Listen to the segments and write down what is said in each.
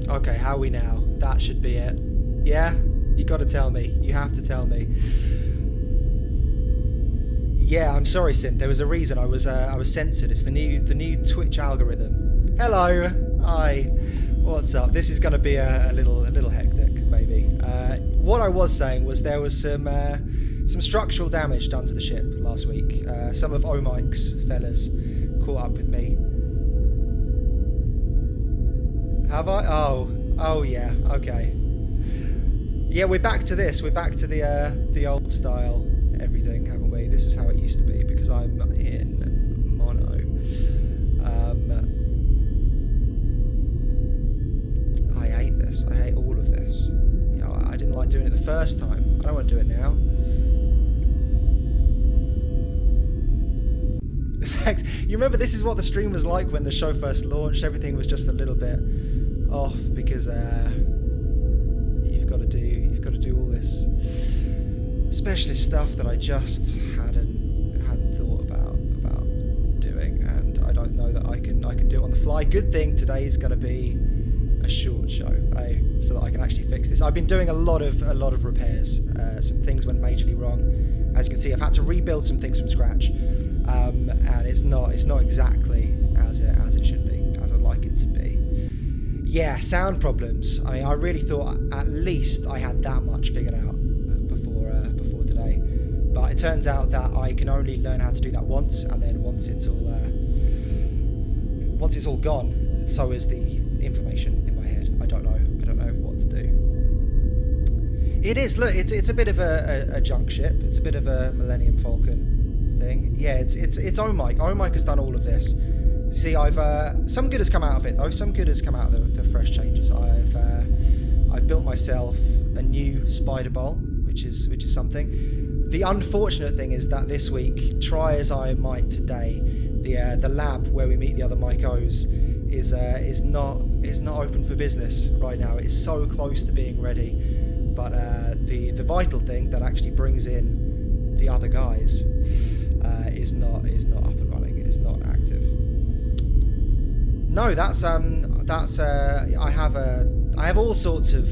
Okay, how are we now? That should be it. Yeah? You gotta tell me. You have to tell me. Yeah, I'm sorry, Synth. There was a reason I was censored. It's the new Twitch algorithm. Hello. Hi. What's up? This is gonna be a little hectic, maybe. What I was saying was there was some structural damage done to the ship last week. Some of Omike's fellas caught up with me. Have I? Oh yeah. Okay. Yeah, we're back to this. We're back to the old style everything, haven't we? This is how it used to be because I'm in mono. I hate this. I hate all of this. You know, I didn't like doing it the first time. I don't want to do it now. Thanks. You remember this is what the stream was like when the show first launched. Everything was just a little bit off because you've got to do all this specialist stuff that I just hadn't thought about doing, and I don't know that I can do it on the fly. Good thing today is going to be a short show, so that I can actually fix this. I've been doing a lot of repairs. Some things went majorly wrong. As you can see, I've had to rebuild some things from scratch, and it's not exactly as it should be, as I'd like it to be. Yeah, sound problems. I mean, I really thought at least I had that much figured out before today, but it turns out that I can only learn how to do that once, and then once it's all gone, so is the information in my head. I don't know what to do. It is. Look, it's a bit of a junk ship. It's a bit of a Millennium Falcon thing. Yeah, it's Omike. Omike has done all of this. See, I've some good has come out of it though. Some good has come out of the fresh changes. I've built myself a new spider bowl, which is something. The unfortunate thing is that this week, try as I might today, the lab where we meet the other Mycos is not open for business right now. It's so close to being ready, but the vital thing that actually brings in the other guys is not up and running. It's not active. No, that's I have all sorts of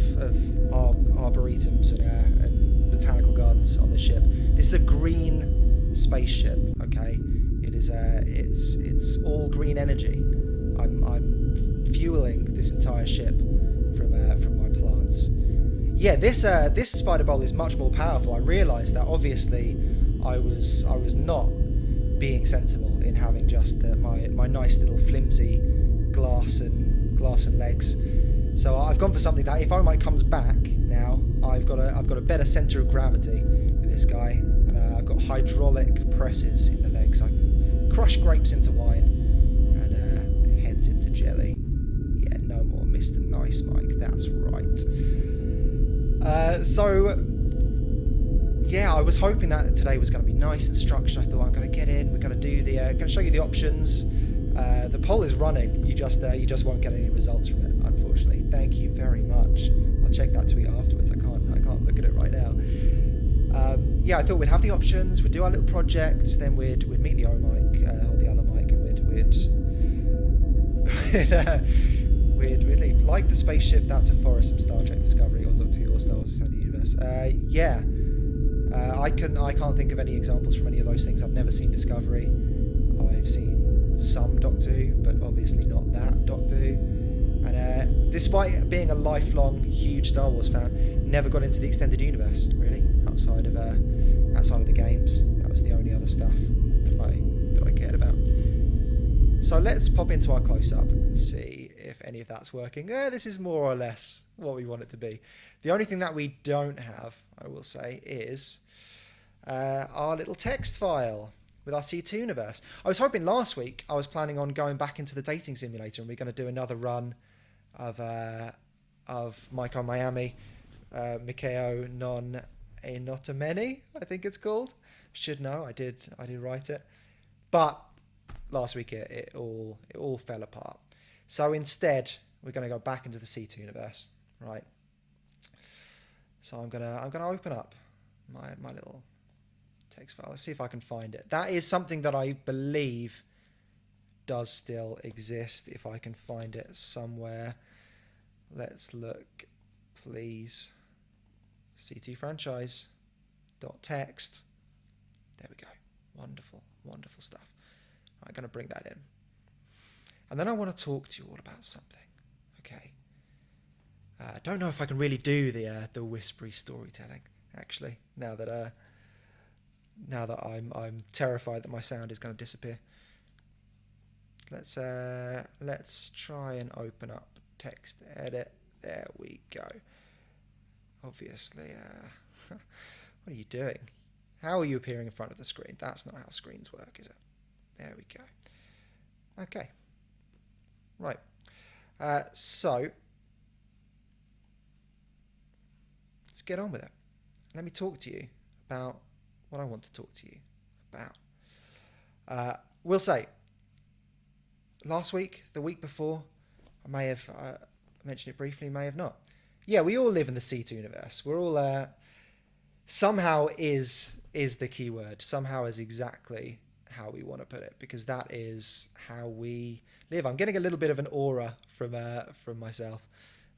arboretums and botanical gardens on this ship. This is a green spaceship. Okay, it is it's all green energy. I'm fueling this entire ship from my plants. Yeah, this spider bowl is much more powerful. I realised that obviously I was not being sensible in having just my nice little flimsy glass and legs. So I've gone for something that if Omite comes back now, I've got a better centre of gravity with this guy, and I've got hydraulic presses in the legs. I can crush grapes into wine and heads into jelly. Yeah, no more Mr. Nice Mike. That's right. So yeah, I was hoping that today was going to be nice and structured. I thought I'm going to get in. We're going to do going to show you the options. The poll is running. You just won't get any results from it, unfortunately. Thank you very much. I'll check that tweet afterwards. I can't look at it right now. Yeah, I thought we'd have the options. We'd do our little project. Then we'd meet the O-Mike or the other Mike, and we'd leave. Like the spaceship, that's a forest from Star Trek Discovery or Doctor Who or Star Wars Extended Universe. Yeah. I can't think of any examples from any of those things. I've never seen Discovery. I've seen some Doctor Who, but obviously not that Doctor Who. And despite being a lifelong huge Star Wars fan, never got into the Extended Universe really outside of the games. That was the only other stuff that I cared about. So let's pop into our close-up and see if any of that's working. This is more or less what we want it to be. The only thing that we don't have, I will say, is our little text file with our C2 universe. I was hoping last week, I was planning on going back into the dating simulator, and we're going to do another run of Myco Miami, Mikeo non Enotomeni, I think it's called. Should know, I did write it. But last week it all fell apart. So instead, we're going to go back into the C2 universe, right? So I'm gonna open up my little text file. Let's see if I can find it. That is something that I believe does still exist, if I can find it somewhere. Let's look, please. C2 franchise dot text. There we go. Wonderful, wonderful stuff. I'm going to bring that in. And then I want to talk to you all about something. Okay. I don't know if I can really do the whispery storytelling, actually, now that I'm terrified that my sound is going to disappear. Let's try and open up text edit. There we go. Obviously, what are you doing? How are you appearing in front of the screen? That's not how screens work, is it? There we go. Okay. Right. So let's get on with it. Let me talk to you about what I want to talk to you about. We'll say, last week, the week before, I may have mentioned it briefly, may have not. Yeah, we all live in the C2 universe. We're all somehow is the key word. Somehow is exactly how we want to put it, because that is how we live. I'm getting a little bit of an aura from myself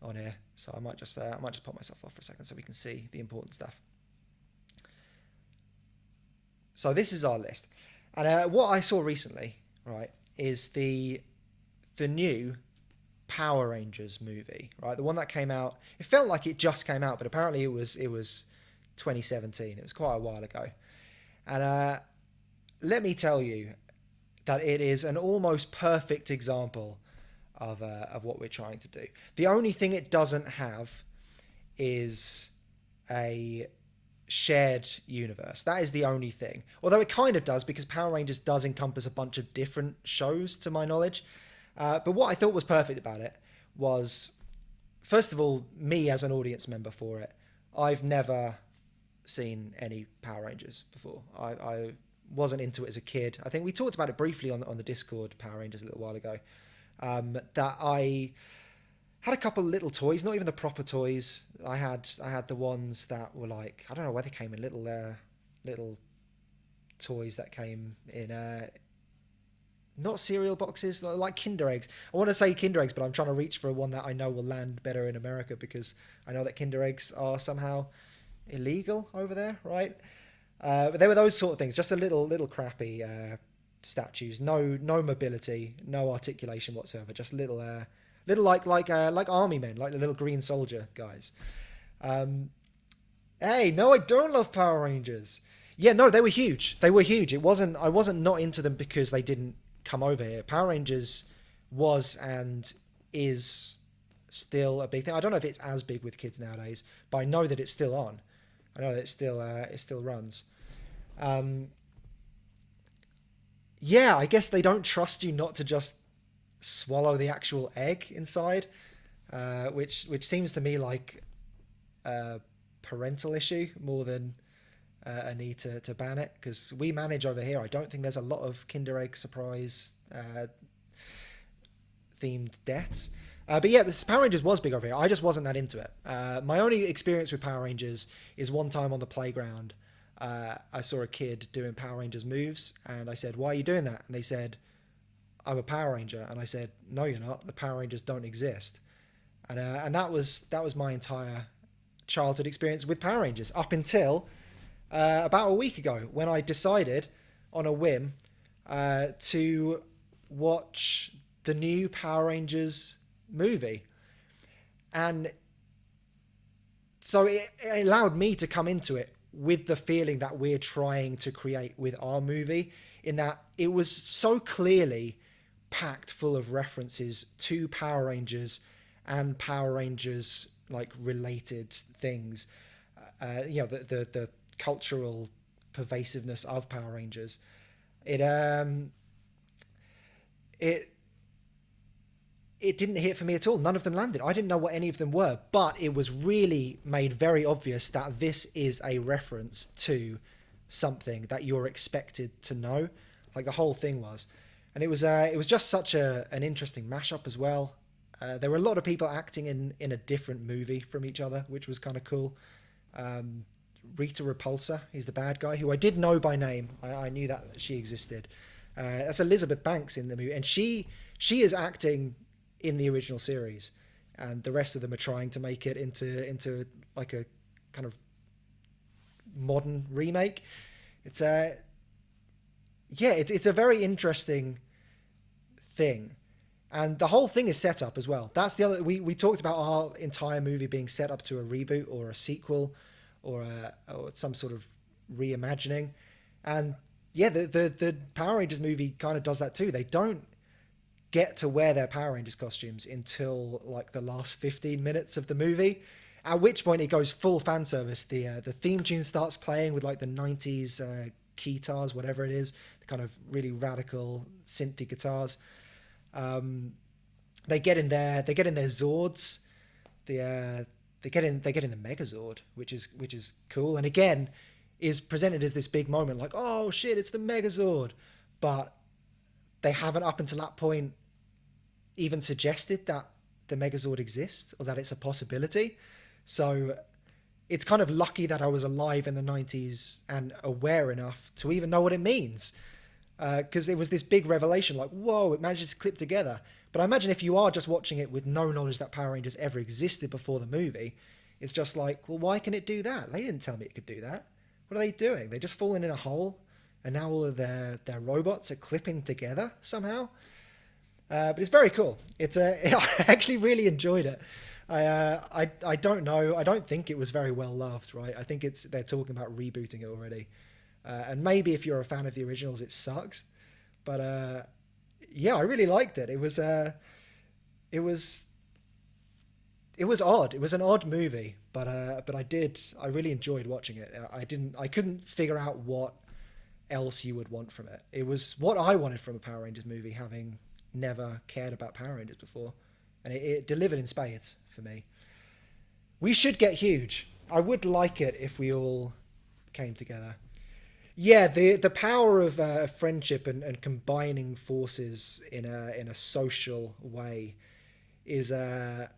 on here, so I might just pop myself off for a second so we can see the important stuff. So this is our list, and what I saw recently, right, is the new Power Rangers movie, right? The one that came out. It felt like it just came out, but apparently it was 2017. It was quite a while ago, and let me tell you that it is an almost perfect example of what we're trying to do. The only thing it doesn't have is a shared universe. That is the only thing. Although it kind of does, because Power Rangers does encompass a bunch of different shows, to my knowledge. But what I thought was perfect about it was, first of all, me as an audience member for it. I've never seen any Power Rangers before. I wasn't into it as a kid. I think we talked about it briefly on the Discord, Power Rangers, a little while ago. That I had a couple of little toys, not even the proper toys. I had the ones that were like, I don't know where they came in, little toys that came in not cereal boxes, like Kinder Eggs. I want to say Kinder Eggs, but I'm trying to reach for one that I know will land better in America, because I know that Kinder Eggs are somehow illegal over there, right? But they were those sort of things, just a little crappy statues, no mobility, no articulation whatsoever, just little like army men, like the little green soldier guys. Hey, no, I don't love Power Rangers. Yeah, no, they were huge. They were huge. I wasn't not into them because they didn't come over here. Power Rangers was and is still a big thing. I don't know if it's as big with kids nowadays, but I know that it's still on. I know that it still runs. Yeah, I guess they don't trust you not to just swallow the actual egg inside, which seems to me like a parental issue more than a need to ban it, because we manage over here. I don't think there's a lot of Kinder Egg surprise themed deaths. But yeah, this Power Rangers was big over here. I just wasn't that into it. My only experience with Power Rangers is one time on the playground. I saw a kid doing Power Rangers moves, and I said, "Why are you doing that?" And they said, "I'm a Power Ranger." And I said, "No, you're not. The Power Rangers don't exist." And that was my entire childhood experience with Power Rangers up until about a week ago, when I decided on a whim to watch the new Power Rangers movie. And so it allowed me to come into it with the feeling that we're trying to create with our movie, in that it was so clearly packed full of references to Power Rangers and Power Rangers like related things. The cultural pervasiveness of Power Rangers. It didn't hit for me at all. None of them landed. I didn't know what any of them were, but it was really made very obvious that this is a reference to something that you're expected to know. Like the whole thing was. And it was just such an interesting mashup as well. There were a lot of people acting in a different movie from each other, which was kind of cool. Rita Repulsa is the bad guy, who I did know by name. I knew that she existed. That's Elizabeth Banks in the movie, and she is acting in the original series, and the rest of them are trying to make it into like a kind of modern remake. It's a yeah, it's a very interesting thing. And the whole thing is set up as well. That's the other. We talked about our entire movie being set up to a reboot or a sequel, or some sort of reimagining, and yeah, the Power Rangers movie kind of does that too. They don't get to wear their Power Rangers costumes until like the last 15 minutes of the movie, at which point it goes full fan service. The theme tune starts playing with like the 90s guitars, whatever it is, the kind of really radical synthy guitars. They get in there. They get in their Zords. They get in the Megazord, which is cool. And again, is presented as this big moment, like, oh shit, it's the Megazord. But they haven't up until that point even suggested that the Megazord exists or that it's a possibility. So it's kind of lucky that I was alive in the 90s and aware enough to even know what it means. Because it was this big revelation, like, whoa, it manages to clip together. But I imagine if you are just watching it with no knowledge that Power Rangers ever existed before the movie, it's just like, well, why can it do that? They didn't tell me it could do that. What are they doing? They're just falling in a hole, and now all of their robots are clipping together somehow. But it's very cool. I actually really enjoyed it. I don't know. I don't think it was very well loved, right? I think they're talking about rebooting it already. And maybe if you're a fan of the originals, it sucks. But yeah, I really liked it. It was odd. It was an odd movie, but I really enjoyed watching it. I couldn't figure out what else you would want from it. It was what I wanted from a Power Rangers movie, having never cared about Power Rangers before, and it delivered in spades for me. We should get huge. I would like it if we all came together. Yeah, the power of friendship and combining forces in a social way is a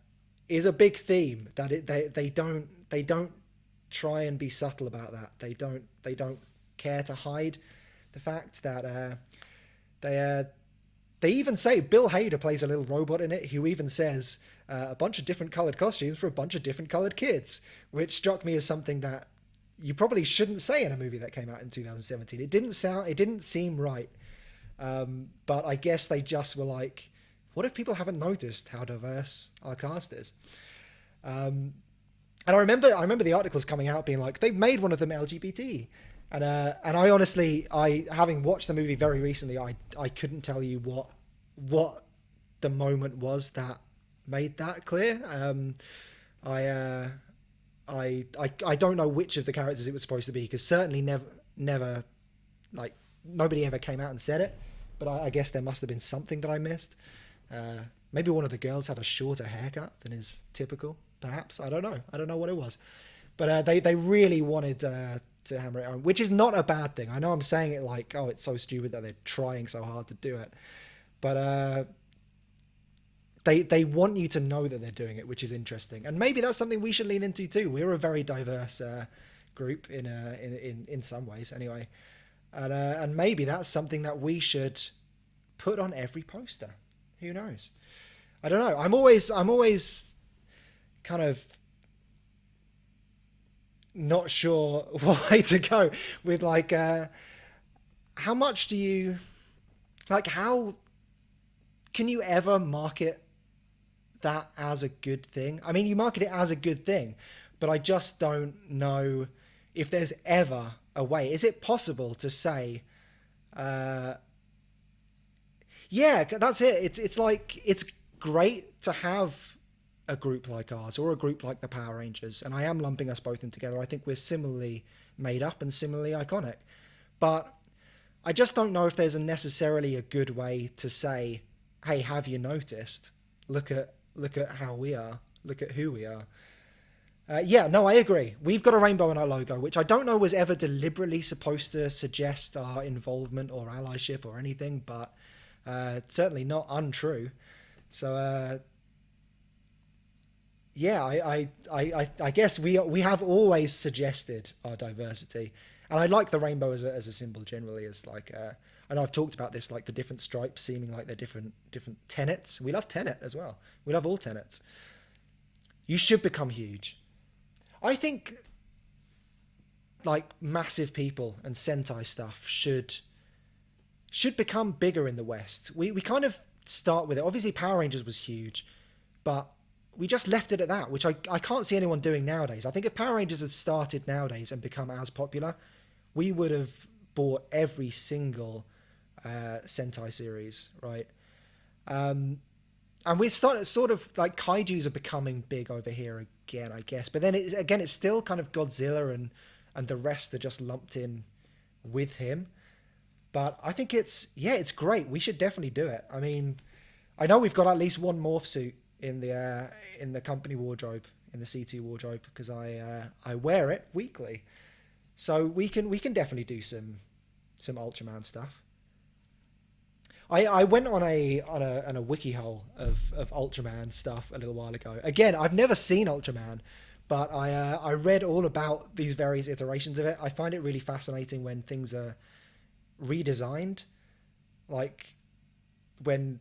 big theme that they don't try and be subtle about that. They don't care to hide the fact that they even say Bill Hader plays a little robot in it who even says a bunch of different colored costumes for a bunch of different colored kids, which struck me as something that you probably shouldn't say in a movie that came out in 2017. It didn't seem right. But I guess they just were like, what if people haven't noticed how diverse our cast is? And I remember the articles coming out being like, they've made one of them LGBT. And I honestly, having watched the movie very recently, I couldn't tell you what the moment was that made that clear. I don't know which of the characters it was supposed to be, because certainly never like nobody ever came out and said it, but I guess there must have been something that I missed. Maybe one of the girls had a shorter haircut than is typical, perhaps. I don't know what it was, but they really wanted to hammer it home, which is not a bad thing. I know I'm saying it like, oh, it's so stupid that they're trying so hard to do it, but they want you to know that they're doing it, which is interesting. And maybe that's something we should lean into too. We're a very diverse group in some ways, anyway. And maybe that's something that we should put on every poster. Who knows? I don't know. I'm always kind of not sure what way to go with like how much do you like, how can you ever market that as a good thing? I mean, you market it as a good thing, but I just don't know if there's ever a way. Is it possible to say, yeah, that's it. It's like, it's great to have a group like ours or a group like the Power Rangers, and I am lumping us both in together. I think we're similarly made up and similarly iconic, but I just don't know if there's necessarily a good way to say, hey, have you noticed? Look at how we are. Look at who we are. Yeah, no, I agree. We've got a rainbow in our logo, which I don't know was ever deliberately supposed to suggest our involvement or allyship or anything, but certainly not untrue. So yeah, I guess we have always suggested our diversity, and I like the rainbow as a symbol generally. As like, I know I've talked about this, like the different stripes seeming like they're different tenets. We love tenet as well. We love all tenets. You should become huge. I think like massive people and Sentai stuff should become bigger in the West. We kind of start with it. Obviously, Power Rangers was huge, but we just left it at that, which I can't see anyone doing nowadays. I think if Power Rangers had started nowadays and become as popular, we would have bought every single Sentai series, right? And we're starting sort of like kaiju's are becoming big over here again, I guess. But then it's still kind of Godzilla and the rest are just lumped in with him. But I think it's great. We should definitely do it. I mean, I know we've got at least one morph suit in the company wardrobe, in the C2 wardrobe, because I wear it weekly. So we can definitely do some Ultraman stuff. I went on a wiki hole of Ultraman stuff a little while ago. Again, I've never seen Ultraman, but I read all about these various iterations of it. I find it really fascinating when things are redesigned, like when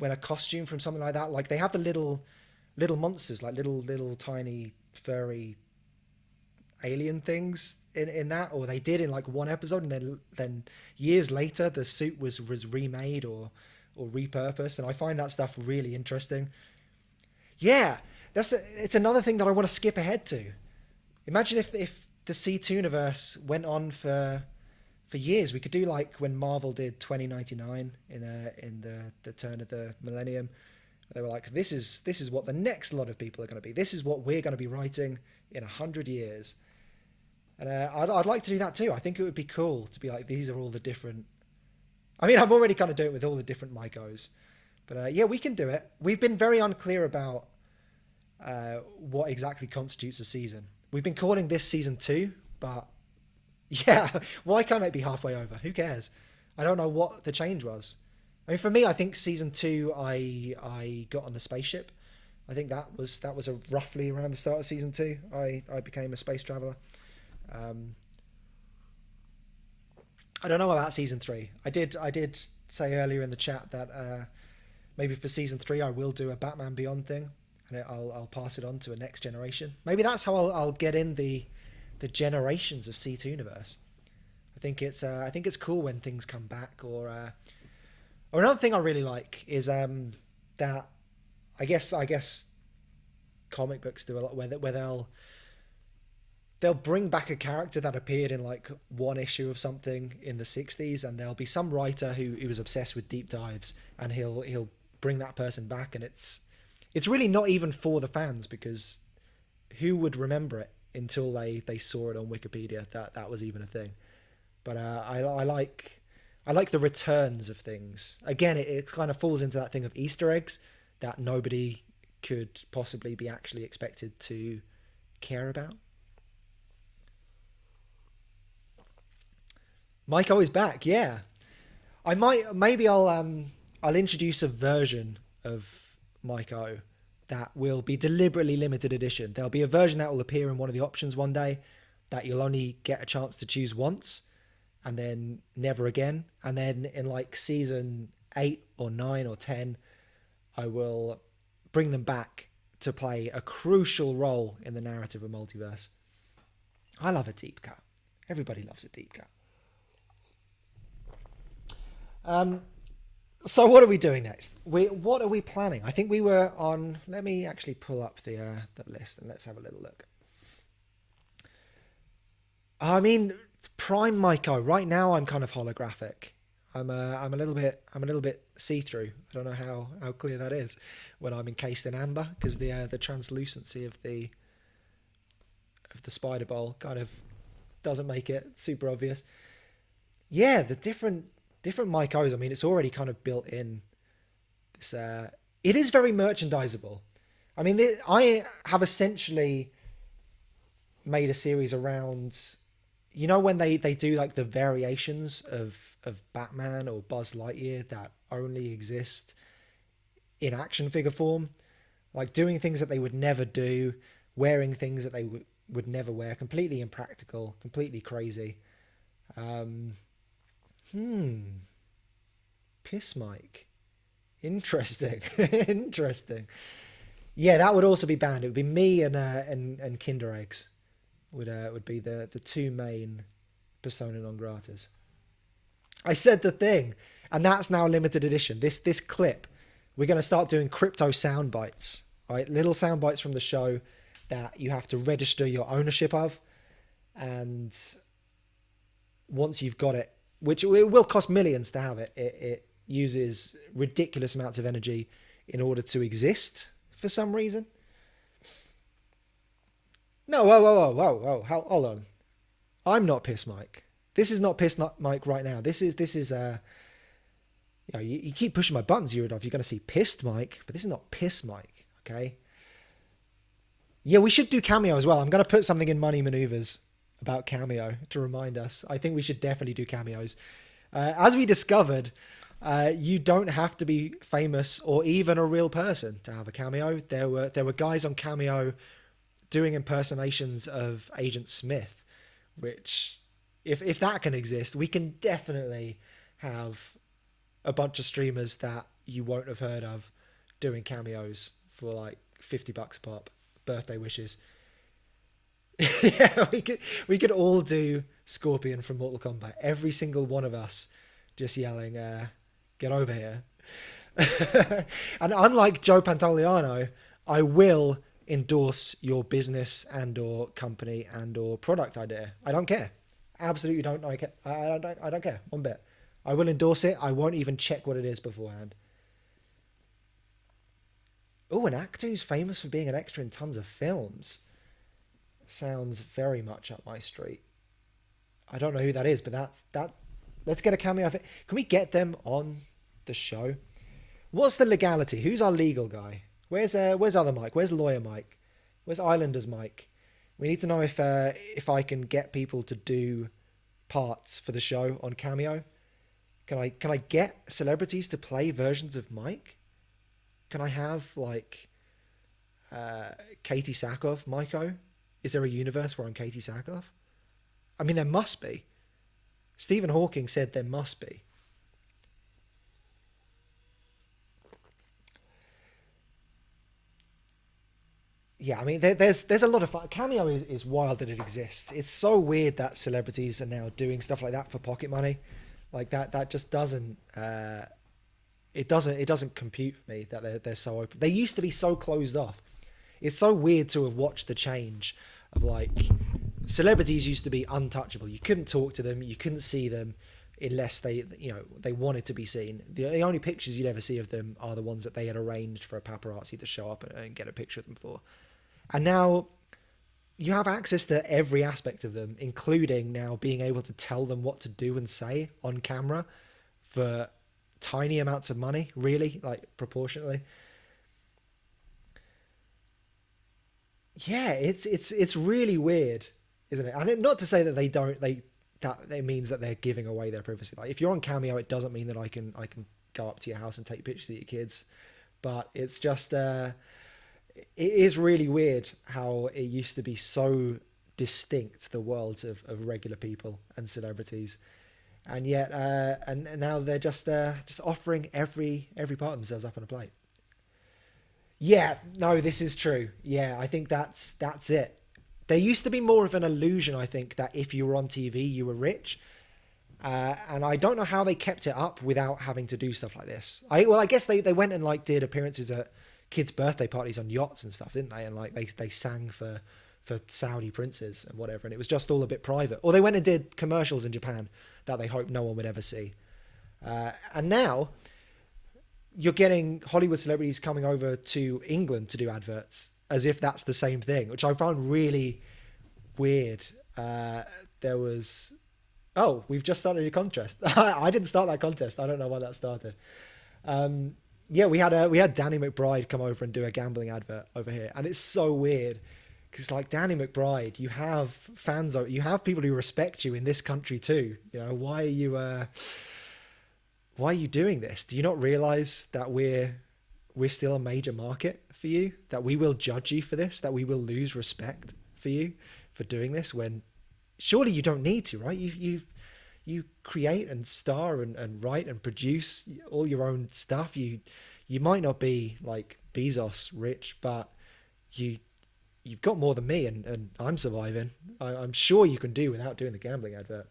a costume from something like that, like they have the little monsters, like little tiny furry alien things in that, or they did in like one episode, and then years later the suit was remade or repurposed, and I find that stuff really interesting. Yeah, it's another thing that I want to skip ahead to. Imagine if the C2 universe went on for years. We could do like when Marvel did 2099 in the turn of the millennium. They were like, this is what the next lot of people are going to be. This is what we're going to be writing in 100 years. And I'd like to do that too. I think it would be cool to be like, these are all the different. I mean, I'm already kind of doing it with all the different Maikos, but yeah, we can do it. We've been very unclear about what exactly constitutes a season. We've been calling this season 2, but yeah, why can't it be halfway over? Who cares? I don't know what the change was. I mean, for me, I think season 2, I got on the spaceship. I think that was roughly around the start of season 2. I became a space traveler. I don't know about season 3. I did say earlier in the chat that maybe for season 3 I will do a Batman Beyond thing, and I'll pass it on to a next generation. Maybe that's how I'll get in the generations of C2 universe. I think it's cool when things come back. Or another thing I really like is that I guess comic books do a lot where they'll bring back a character that appeared in like one issue of something in the 60s, and there'll be some writer who was obsessed with deep dives, and he'll bring that person back, and it's really not even for the fans, because who would remember it until they saw it on Wikipedia that was even a thing. But I like the returns of things. Again, it kind of falls into that thing of Easter eggs that nobody could possibly be actually expected to care about. Maiko is back, yeah. I'll introduce a version of Maiko that will be deliberately limited edition. There'll be a version that will appear in one of the options one day that you'll only get a chance to choose once, and then never again. And then in like season 8 or 9 or 10, I will bring them back to play a crucial role in the narrative of Multiverse. I love a deep cut. Everybody loves a deep cut. So what are we doing next? What are we planning? I think we were on. Let me actually pull up the list and let's have a little look. I mean, Prime Maiko. Right now, I'm kind of holographic. I'm a little bit see through. I don't know how clear that is when I'm encased in amber, because the translucency of the spider bowl kind of doesn't make it super obvious. Yeah, the different Maikos. I mean, it's already kind of built in. This it is very merchandisable. I mean, I have essentially made a series around, you know, when they do like the variations of Batman or Buzz Lightyear that only exist in action figure form, like doing things that they would never do, wearing things that they would never wear, completely impractical, completely crazy. Piss Mike. Interesting. Interesting. Yeah, that would also be banned. It would be me and Kinder eggs would be the two main persona non gratas. I said the thing, and that's now limited edition. This clip, we're going to start doing crypto sound bites, right? Little sound bites from the show that you have to register your ownership of, and once you've got it, which it will cost millions to have it uses ridiculous amounts of energy in order to exist for some reason. No, whoa, hold on. I'm not Piss Mike. This is not Piss Mike right now. This is you keep pushing my buttons, Yuridov. You're going to see Pissed Mike, but this is not Piss Mike, okay? Yeah, we should do Cameo as well. I'm going to put something in Money Maneuvers about Cameo to remind us. I think we should definitely do cameos. As we discovered, you don't have to be famous or even a real person to have a cameo. There were guys on Cameo doing impersonations of Agent Smith, which, if that can exist, we can definitely have a bunch of streamers that you won't have heard of doing cameos for like $50 a pop, birthday wishes. Yeah, we could all do Scorpion from Mortal Kombat. Every single one of us just yelling, "Get over here!" And unlike Joe Pantoliano, I will endorse your business and or company and or product idea. I don't care. Absolutely don't like it. I don't care one bit. I will endorse it. I won't even check what it is beforehand. Oh, an actor who's famous for being an extra in tons of films. Sounds very much up my street. I don't know who that is, but that. Let's get a cameo of it. Can we get them on the show? What's the legality? Who's our legal guy? Where's other Mike? Where's lawyer Mike? Where's Islanders Mike? We need to know if I can get people to do parts for the show on Cameo. Can I get celebrities to play versions of Mike? Can I have like Katie Sackhoff, Maiko? Is there a universe where I'm Katie Sackhoff? I mean, there must be. Stephen Hawking said there must be. Yeah, I mean, there's a lot of fun. Cameo is wild that it exists. It's so weird that celebrities are now doing stuff like that for pocket money. Like that just doesn't it doesn't compute for me that they're so open. They used to be so closed off. It's so weird to have watched the change of like celebrities used to be untouchable. You couldn't talk to them, you couldn't see them unless they wanted to be seen. The only pictures you'd ever see of them are the ones that they had arranged for a paparazzi to show up and get a picture of them for. And now you have access to every aspect of them, including now being able to tell them what to do and say on camera for tiny amounts of money, really, like proportionately. Yeah, it's really weird, isn't it? And not to say that that it means that they're giving away their privacy. Like if you're on Cameo, it doesn't mean that I can go up to your house and take pictures of your kids, but it's just it is really weird how it used to be so distinct, the worlds of regular people and celebrities, and yet and now they're just offering every part of themselves up on a plate. Yeah, no, this is true. Yeah, I think that's it. There used to be more of an illusion, I think, that if you were on TV, you were rich. And I don't know how they kept it up without having to do stuff like this. I guess they went and like did appearances at kids' birthday parties on yachts and stuff, didn't they? And like they sang for Saudi princes and whatever, and it was just all a bit private. Or they went and did commercials in Japan that they hoped no one would ever see. And now you're getting Hollywood celebrities coming over to England to do adverts as if that's the same thing, which I found really weird. There was, oh, we've just started a contest. I didn't start that contest. I don't know why that started. Yeah, we had Danny McBride come over and do a gambling advert over here, and it's so weird because like Danny McBride, you have fans, you have people who respect you in this country too. You know, why are you doing this? Do you not realize that we're still a major market for you? That we will judge you for this? That we will lose respect for you for doing this when surely you don't need to, right? You create and star and write and produce all your own stuff. You might not be like Bezos rich, but you you've got more than me, and I'm surviving. I'm sure you can do without doing the gambling advert.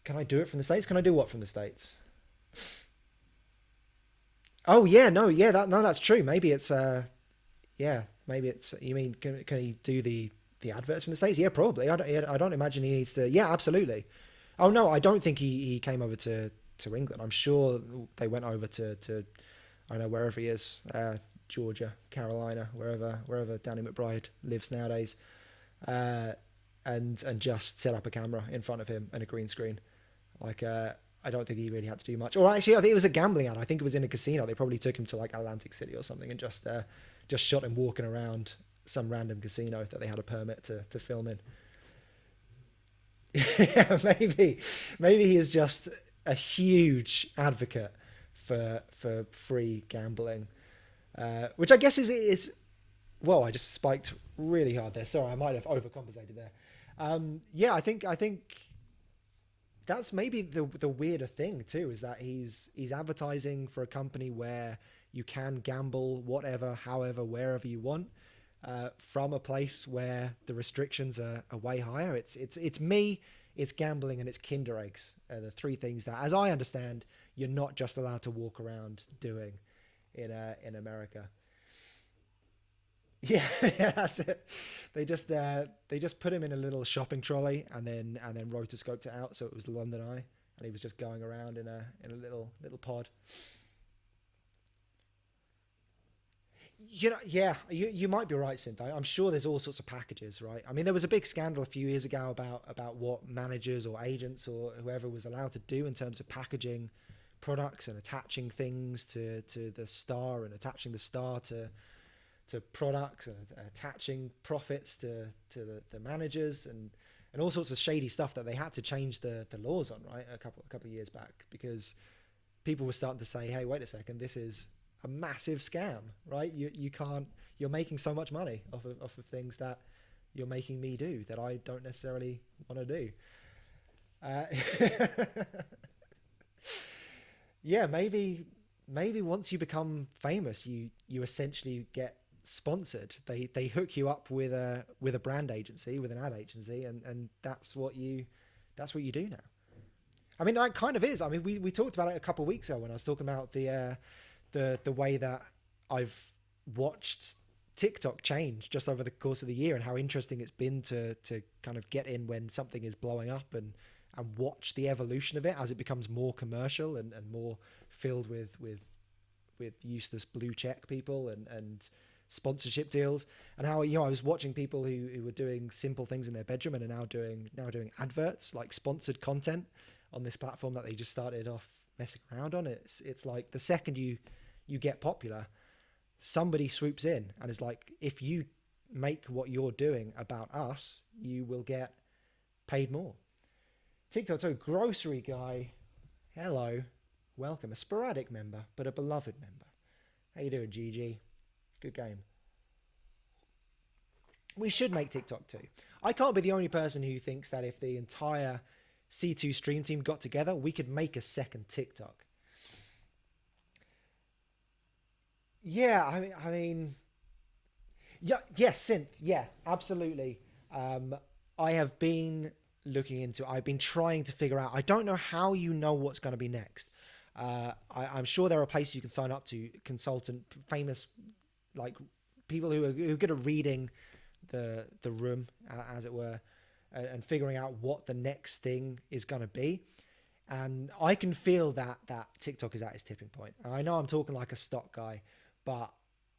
Can I do it from the States? Can I do what from the States? Oh yeah, no, yeah, that no, that's true. Maybe it's yeah, maybe it's. You mean can he do the adverts from the States? Yeah, probably. I don't imagine he needs to. Yeah, absolutely. Oh no, I don't think he came over to England. I'm sure they went over to I don't know wherever he is, Georgia, Carolina, wherever Danny McBride lives nowadays, uh, and just set up a camera in front of him and a green screen. Like I don't think he really had to do much. Or actually, I think it was a gambling ad. I think it was in a casino. They probably took him to like Atlantic City or something and just shot him walking around some random casino that they had a permit to film in. Yeah, maybe he is just a huge advocate for free gambling, which I guess is well, I just spiked really hard there. Sorry, I might have overcompensated there. Yeah, I think that's maybe the weirder thing too is that he's advertising for a company where you can gamble whatever, however, wherever you want. From a place where the restrictions are way higher. It's me, it's gambling, and it's Kinder eggs. The three things that, as I understand, you're not just allowed to walk around doing in America. Yeah, yeah, that's it. They just put him in a little shopping trolley and then rotoscoped it out so it was the London Eye, and he was just going around in a little pod. You know, yeah, you might be right, Synth. I'm sure there's all sorts of packages, right? I mean, there was a big scandal a few years ago about what managers or agents or whoever was allowed to do in terms of packaging products and attaching things to the star and attaching the star to products and attaching profits to the managers and all sorts of shady stuff that they had to change the laws on, right? A couple of years back because people were starting to say, hey, wait a second, this is a massive scam, right? You can't. You're making so much money off of things that you're making me do that I don't necessarily want to do. Uh, yeah, maybe once you become famous, you essentially get sponsored. They hook you up with a brand agency, with an ad agency, and that's what you do now. I mean, that kind of is. I mean, we talked about it a couple of weeks ago when I was talking about the way that I've watched TikTok change just over the course of the year and how interesting it's been to kind of get in when something is blowing up and watch the evolution of it as it becomes more commercial and more filled with useless blue check people and sponsorship deals, and how I was watching people who were doing simple things in their bedroom and are now doing adverts like sponsored content on this platform that they just started off messing around on. It's like the second you get popular, somebody swoops in and is like, if you make what you're doing about us, you will get paid more. TikTok, so grocery guy, hello, welcome, a sporadic member but a beloved member. How you doing, GG? Good game. We should make TikTok too. I can't be the only person who thinks that if the entire C2 stream team got together, we could make a second TikTok. Yeah, I mean, yeah, yes, synth, yeah, absolutely. Um, I have been looking into. I've been trying to figure out. I don't know how you know what's going to be next. I'm sure there are places you can sign up to consultant, famous like people who are good at reading the room, as it were, and figuring out what the next thing is going to be. And I can feel that TikTok is at its tipping point. And I know I'm talking like a stock guy, but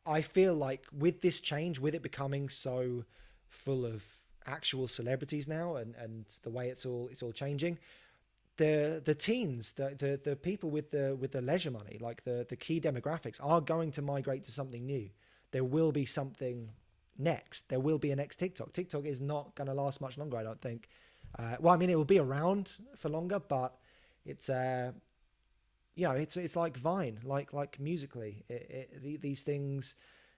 I feel like with this change, with it becoming so full of actual celebrities now, and the way it's all changing, the teens, the people with the leisure money, like the key demographics, are going to migrate to something new. There will be something next. There will be a next TikTok. TikTok is not going to last much longer, I don't think. Well, I mean, it will be around for longer, but it's it's like Vine, like musically. These things,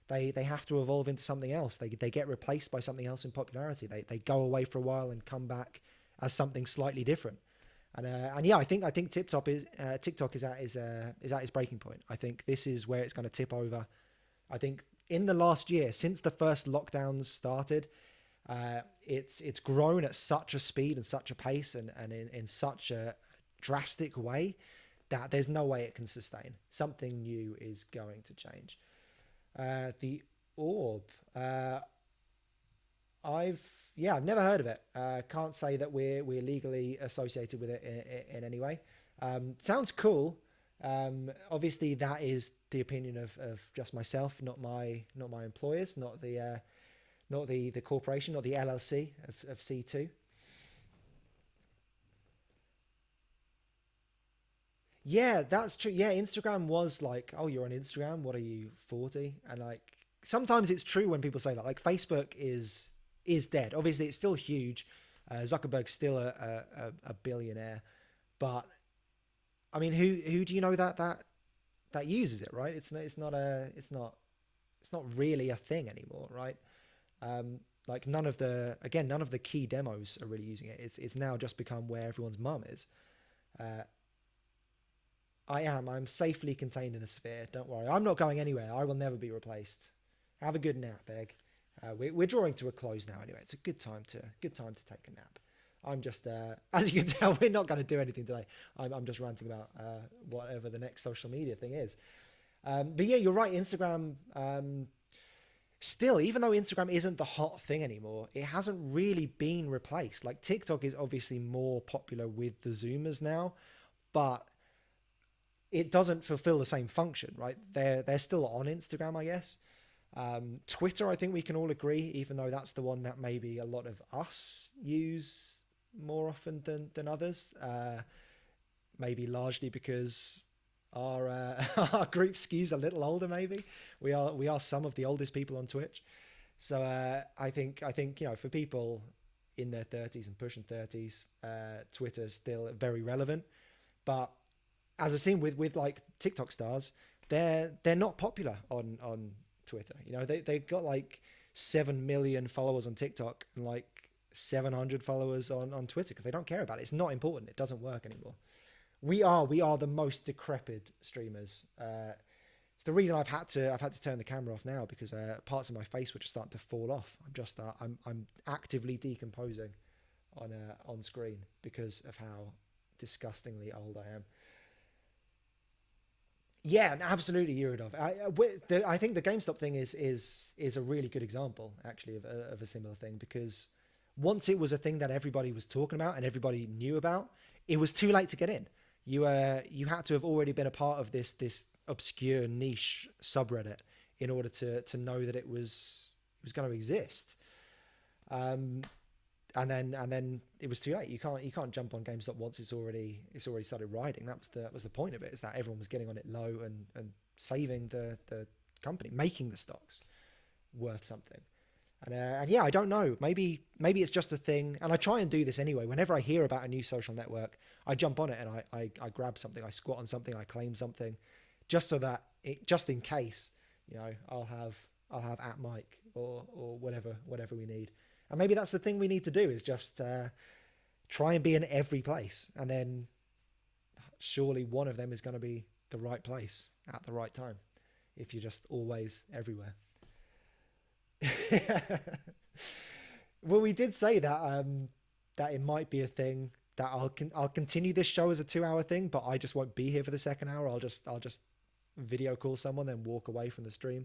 they have to evolve into something else. They get replaced by something else in popularity. They go away for a while and come back as something slightly different. And yeah, I think TikTok is at its breaking point. I think this is where it's going to tip over. I think in the last year, since the first lockdowns started, it's grown at such a speed and such a pace and in such a drastic way that there's no way it can sustain. Something new is going to change. The orb. I've never heard of it. Can't say that we're legally associated with it in any way. Sounds cool. Obviously, that is the opinion of just myself, not my employers, not the corporation, not the LLC of C2. Yeah, that's true. Yeah, Instagram was like, oh, you're on Instagram. What are you, 40? And like sometimes it's true when people say that. Like Facebook is dead. Obviously, it's still huge. Zuckerberg's still a billionaire, but I mean, who do you know that uses it, right? It's not really a thing anymore, right? Like none of the key demos are really using it. It's now just become where everyone's mum is. Uh, I am. I'm safely contained in a sphere. Don't worry. I'm not going anywhere. I will never be replaced. Have a good nap, Egg. We're drawing to a close now. Anyway, it's a good time to take a nap. I'm just, as you can tell, we're not going to do anything today. I'm just ranting about whatever the next social media thing is. But yeah, you're right. Instagram, still, even though Instagram isn't the hot thing anymore, it hasn't really been replaced. Like TikTok is obviously more popular with the Zoomers now, but it doesn't fulfill the same function, right? They're still on Instagram, I guess. Twitter, I think we can all agree, even though that's the one that maybe a lot of us use more often than others. Maybe largely because our our group skews a little older. Maybe we are some of the oldest people on Twitch. So I think for people in their 30s and pushing 30s, Twitter's still very relevant. But as I've seen with like TikTok stars, they're not popular on Twitter. They've got like 7 million followers on TikTok and like 700 followers on Twitter because they don't care about it. It's not important. It doesn't work anymore. We are the most decrepit streamers. It's the reason I've had to turn the camera off now because parts of my face were just starting to fall off. I'm actively decomposing on screen because of how disgustingly old I am. Yeah, absolutely, Eurodov. I think the GameStop thing is a really good example, actually, of a similar thing because once it was a thing that everybody was talking about and everybody knew about, it was too late to get in. You had to have already been a part of this obscure niche subreddit in order to know that it was going to exist. Um, and then it was too late. You can't jump on GameStop once it's already started riding. That was the point of it, is that everyone was getting on it low and saving the company, making the stocks worth something. And yeah, I don't know. Maybe it's just a thing. And I try and do this anyway. Whenever I hear about a new social network, I jump on it and I grab something, I squat on something, I claim something, just so that just in case, I'll have at Mike or whatever we need. And maybe that's the thing we need to do, is just try and be in every place, and then surely one of them is going to be the right place at the right time if you're just always everywhere. Well, we did say that it might be a thing that I'll continue this show as a 2 hour thing, but I just won't be here for the second hour. I'll just video call someone, then walk away from the stream.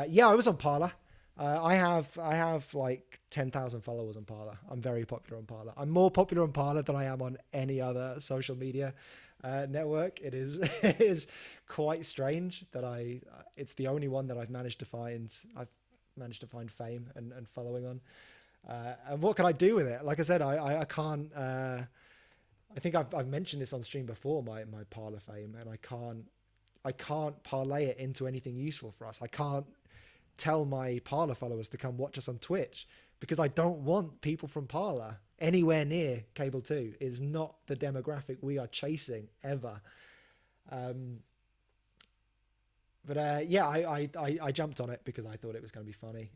Yeah, I was on Parler. I have like 10,000 followers on Parler. I'm very popular on Parler. I'm more popular on Parler than I am on any other social media network. It is it is quite strange that it's the only one that I've managed to find fame and following on. And what can I do with it? Like I said, I can't. I think I've mentioned this on stream before, my Parler fame, and I can't parlay it into anything useful for us. I can't tell my Parler followers to come watch us on Twitch because I don't want people from Parler anywhere near Cable 2. It's not the demographic we are chasing ever. Um, but yeah, I jumped on it because I thought it was going to be funny.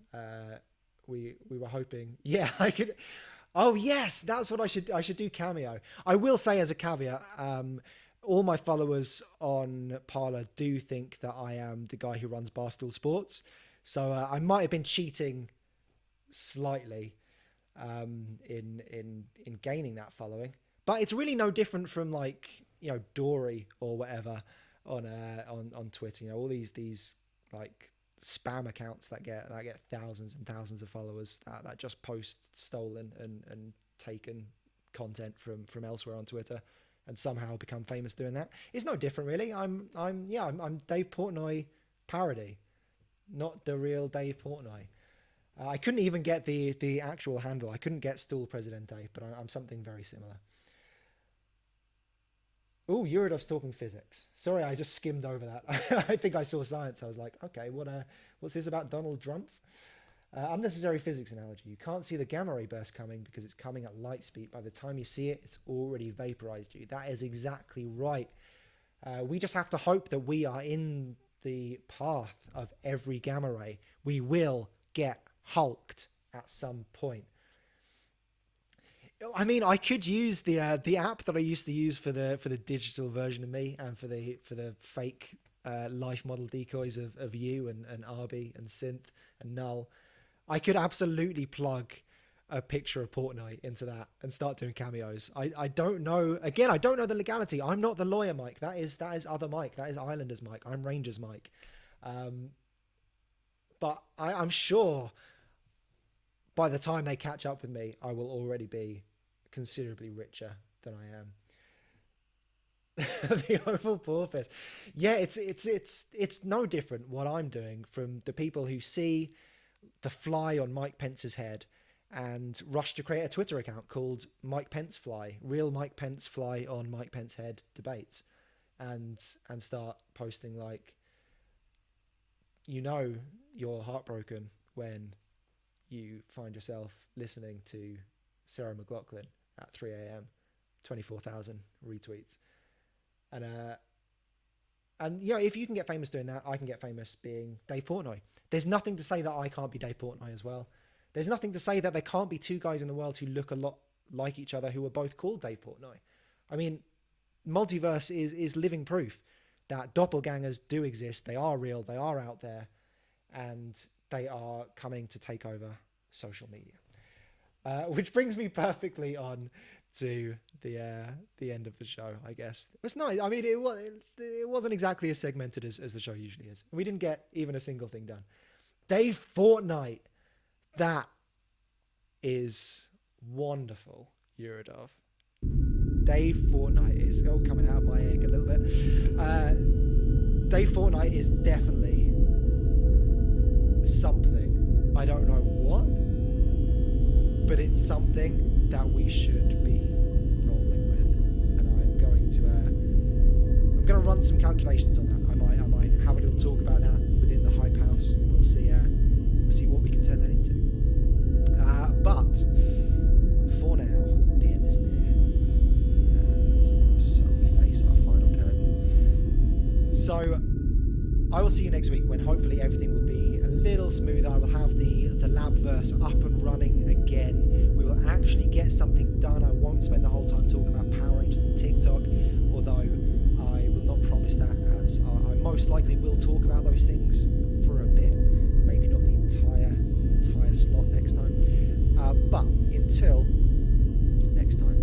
We were hoping, yeah, Oh yes, that's what I should do Cameo. I will say as a caveat, all my followers on Parler do think that I am the guy who runs Barstool Sports, so I might have been cheating slightly in gaining that following. But it's really no different from like Dory or whatever on Twitter. All these like spam accounts that get thousands and thousands of followers that just post stolen and taken content from elsewhere on Twitter and somehow become famous doing that. It's no different really. I'm Dave Portnoy parody, not the real Dave Portnoy. I couldn't even get the actual handle. I couldn't get Stool Presidente, but I'm something very similar. Oh, Eurodov's talking physics. Sorry, I just skimmed over that. I think I saw science. I was like, okay, what's this about Donald Trump? Unnecessary physics analogy. You can't see the gamma ray burst coming because it's coming at light speed. By the time you see it, it's already vaporized you. That is exactly right. We just have to hope that we are in the path of every gamma ray. We will get hulked at some point. I mean, I could use the app that I used to use for the digital version of me and for the fake life model decoys of you and Arby and Synth and Null. I could absolutely plug a picture of Portnoy into that and start doing cameos. I don't know. Again, I don't know the legality. I'm not the lawyer Mike. That is other Mike. That is Islanders Mike. I'm Rangers Mike. But I'm sure by the time they catch up with me, I will already be considerably richer than I am. The oval porpoise. Yeah, it's no different what I'm doing from the people who see the fly on Mike Pence's head and rush to create a Twitter account called Mike Pence Fly, real Mike Pence fly on Mike Pence head debates, and start posting like, you're heartbroken when you find yourself listening to Sarah McLachlan at 3 a.m. 24,000 retweets. And if you can get famous doing that, I can get famous being Dave Portnoy. There's nothing to say that I can't be Dave Portnoy as well. There's nothing to say that there can't be two guys in the world who look a lot like each other who are both called Dave Portnoy. I mean, Multiverse is living proof that doppelgangers do exist. They are real. They are out there. And they are coming to take over social media. Which brings me perfectly on to the end of the show, I guess. It was nice. I mean, it wasn't exactly as segmented as the show usually is. We didn't get even a single thing done. Dave Fortnite. That is wonderful, Eurodov. Dave Fortnite is coming out of my egg a little bit. Dave Fortnite is definitely something. I don't know what, but it's something that we should be rolling with. And I'm going to run some calculations on that. I might have a little talk about that within the Hype House, and we'll see what we can turn that into. But for now, the end is near, and so we face our final curtain. So I will see you next week when hopefully everything will be a little smoother. I will have the Labverse up and running again. We will actually get something done. I won't spend the whole time talking about Power Rangers and TikTok, although I will not promise that, as I most likely will talk about those things for a bit. Maybe not the entire slot next time. But until next time,